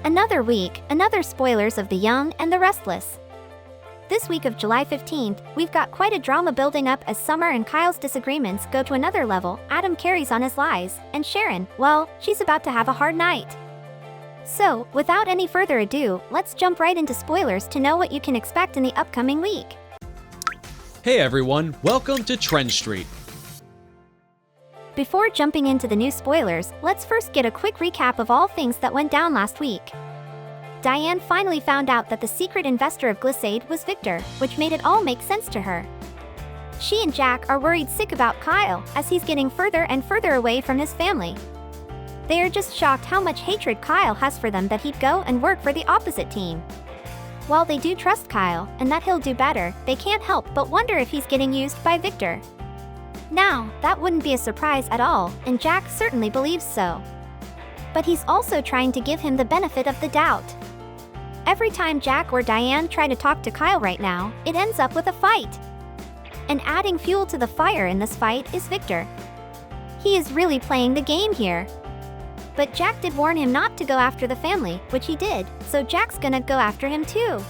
Another week, another spoilers of the Young and the Restless. This week of July 15th, we've got quite a drama building up as Summer and Kyle's disagreements go to another level. Adam carries on his lies, and Sharon, well, she's about to have a hard night. So, without any further ado, let's jump right into spoilers to know what you can expect in the upcoming week. Hey everyone, welcome to TrendStreet. Before jumping into the new spoilers, let's first get a quick recap of all things that went down last week. Diane finally found out that the secret investor of Glissade was Victor, which made it all make sense to her. She and Jack are worried sick about Kyle, as he's getting further and further away from his family. They are just shocked how much hatred Kyle has for them that he'd go and work for the opposite team. While they do trust Kyle, and that he'll do better, they can't help but wonder if he's getting used by Victor. Now, that wouldn't be a surprise at all, and Jack certainly believes so. But he's also trying to give him the benefit of the doubt. Every time Jack or Diane try to talk to Kyle right now, it ends up with a fight. And adding fuel to the fire in this fight is Victor. He is really playing the game here. But Jack did warn him not to go after the family, which he did, so Jack's gonna go after him too.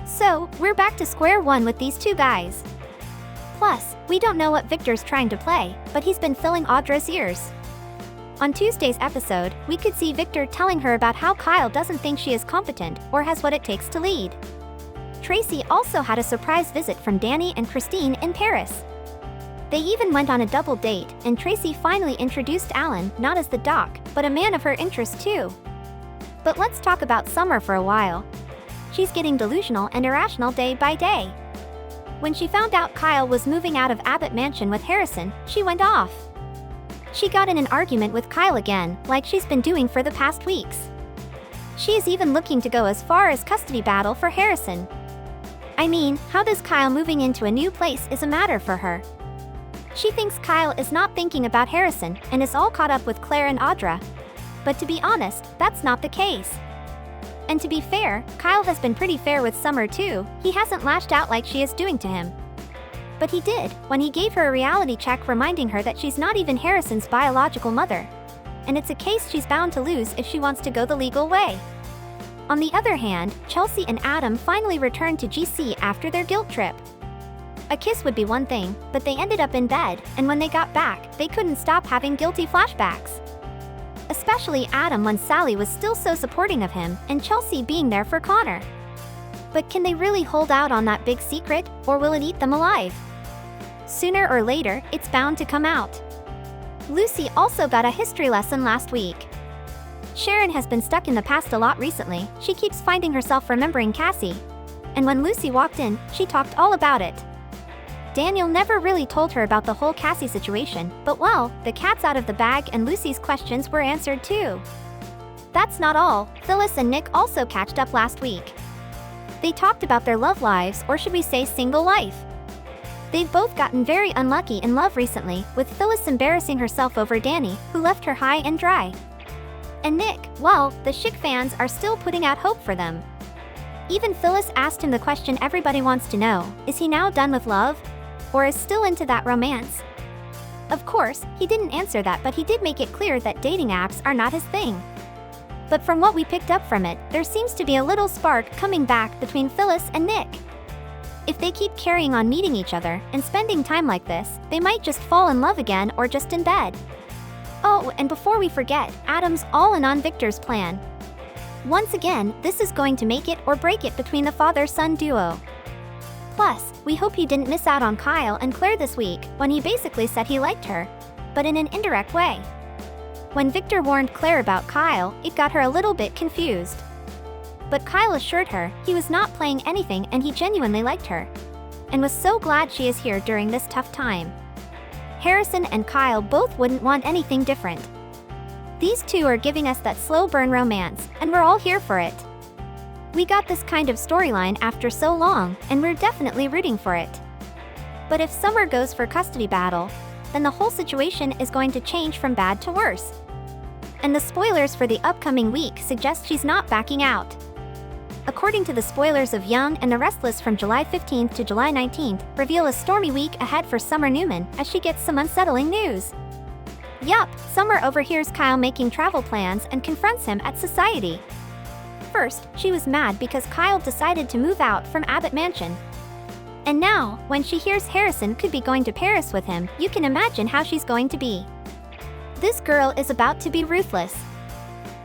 So, we're back to square one with these two guys. Plus, we don't know what Victor's trying to play, but he's been filling Audra's ears. On Tuesday's episode, we could see Victor telling her about how Kyle doesn't think she is competent or has what it takes to lead. Tracy also had a surprise visit from Danny and Christine in Paris. They even went on a double date, and Tracy finally introduced Alan, not as the doc, but a man of her interest too. But let's talk about Summer for a while. She's getting delusional and irrational day by day. When she found out Kyle was moving out of Abbott Mansion with Harrison, she went off. She got in an argument with Kyle again, like she's been doing for the past weeks. She is even looking to go as far as custody battle for Harrison. I mean, how does Kyle moving into a new place is a matter for her? She thinks Kyle is not thinking about Harrison and is all caught up with Claire and Audra. But to be honest, that's not the case. And to be fair, Kyle has been pretty fair with Summer too. He hasn't lashed out like she is doing to him. But he did, when he gave her a reality check reminding her that she's not even Harrison's biological mother. And it's a case she's bound to lose if she wants to go the legal way. On the other hand, Chelsea and Adam finally returned to GC after their guilt trip. A kiss would be one thing, but they ended up in bed, and when they got back, they couldn't stop having guilty flashbacks. Especially Adam when Sally was still so supporting of him, and Chelsea being there for Connor. But can they really hold out on that big secret, or will it eat them alive? Sooner or later, it's bound to come out. Lucy also got a history lesson last week. Sharon has been stuck in the past a lot recently. She keeps finding herself remembering Cassie. And when Lucy walked in, she talked all about it. Daniel never really told her about the whole Cassie situation, but well, the cat's out of the bag and Lucy's questions were answered too. That's not all, Phyllis and Nick also catched up last week. They talked about their love lives, or should we say single life. They've both gotten very unlucky in love recently, with Phyllis embarrassing herself over Danny, who left her high and dry. And Nick, well, the Chic fans are still putting out hope for them. Even Phyllis asked him the question everybody wants to know, is he now done with love? Or is still into that romance? Of course, he didn't answer that, but he did make it clear that dating apps are not his thing. But from what we picked up from it, there seems to be a little spark coming back between Phyllis and Nick. If they keep carrying on meeting each other and spending time like this, they might just fall in love again or just in bed. Oh, and before we forget, Adam's all in on Victor's plan. Once again, this is going to make it or break it between the father-son duo. Plus, we hope he didn't miss out on Kyle and Claire this week, when he basically said he liked her, but in an indirect way. When Victor warned Claire about Kyle, it got her a little bit confused. But Kyle assured her he was not playing anything and he genuinely liked her, and was so glad she is here during this tough time. Harrison and Kyle both wouldn't want anything different. These two are giving us that slow burn romance, and we're all here for it. We got this kind of storyline after so long, and we're definitely rooting for it. But if Summer goes for custody battle, then the whole situation is going to change from bad to worse. And the spoilers for the upcoming week suggest she's not backing out. According to the spoilers of Young and the Restless from July 15th to July 19th, reveal a stormy week ahead for Summer Newman as she gets some unsettling news. Yup, Summer overhears Kyle making travel plans and confronts him at society. first, she was mad because Kyle decided to move out from Abbott Mansion. And now, when she hears Harrison could be going to Paris with him, you can imagine how she's going to be. This girl is about to be ruthless.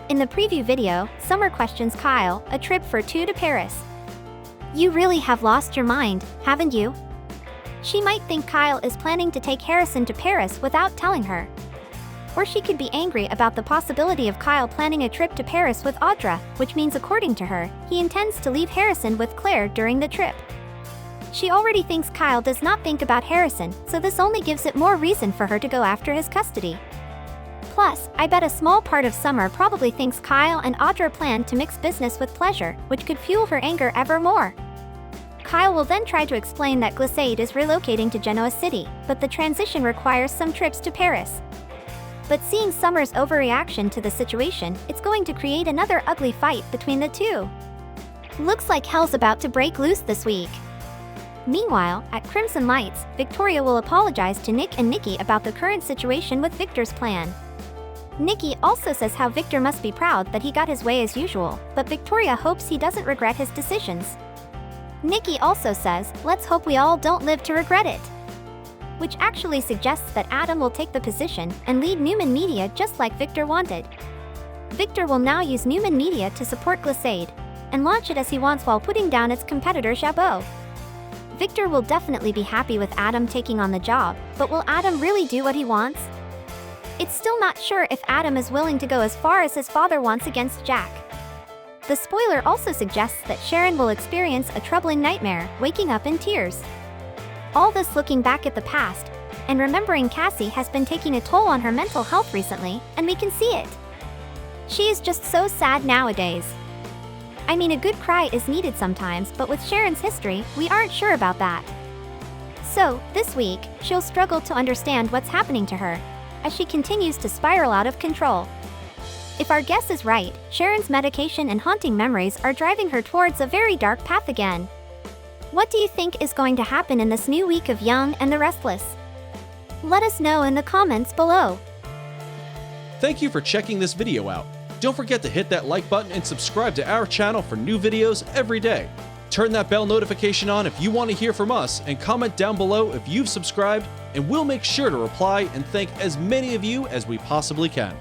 In the preview video, Summer questions Kyle, a trip for two to Paris. You really have lost your mind, haven't you? She might think Kyle is planning to take Harrison to Paris without telling her. Or she could be angry about the possibility of Kyle planning a trip to Paris with Audra, which means according to her, he intends to leave Harrison with Claire during the trip. She already thinks Kyle does not think about Harrison, so this only gives it more reason for her to go after his custody. Plus, I bet a small part of Summer probably thinks Kyle and Audra plan to mix business with pleasure, which could fuel her anger ever more. Kyle will then try to explain that Glissade is relocating to Genoa City, but the transition requires some trips to Paris. But seeing Summer's overreaction to the situation, it's going to create another ugly fight between the two. Looks like hell's about to break loose this week. Meanwhile, at Crimson Lights, Victoria will apologize to Nick and Nikki about the current situation with Victor's plan. Nikki also says how Victor must be proud that he got his way as usual, but Victoria hopes he doesn't regret his decisions. Nikki also says, let's hope we all don't live to regret it. Which actually suggests that Adam will take the position and lead Newman Media just like Victor wanted. Victor will now use Newman Media to support Glissade, and launch it as he wants while putting down its competitor Chabot. Victor will definitely be happy with Adam taking on the job, but will Adam really do what he wants? It's still not sure if Adam is willing to go as far as his father wants against Jack. The spoiler also suggests that Sharon will experience a troubling nightmare, waking up in tears. All this looking back at the past, and remembering Cassie has been taking a toll on her mental health recently, and we can see it. She is just so sad nowadays. I mean, a good cry is needed sometimes, but with Sharon's history, we aren't sure about that. So, this week, she'll struggle to understand what's happening to her, as she continues to spiral out of control. If our guess is right, Sharon's medication and haunting memories are driving her towards a very dark path again. What do you think is going to happen in this new week of Young and the Restless? Let us know in the comments below. Thank you for checking this video out. Don't forget to hit that like button and subscribe to our channel for new videos every day. Turn that bell notification on if you want to hear from us, and comment down below if you've subscribed, and we'll make sure to reply and thank as many of you as we possibly can.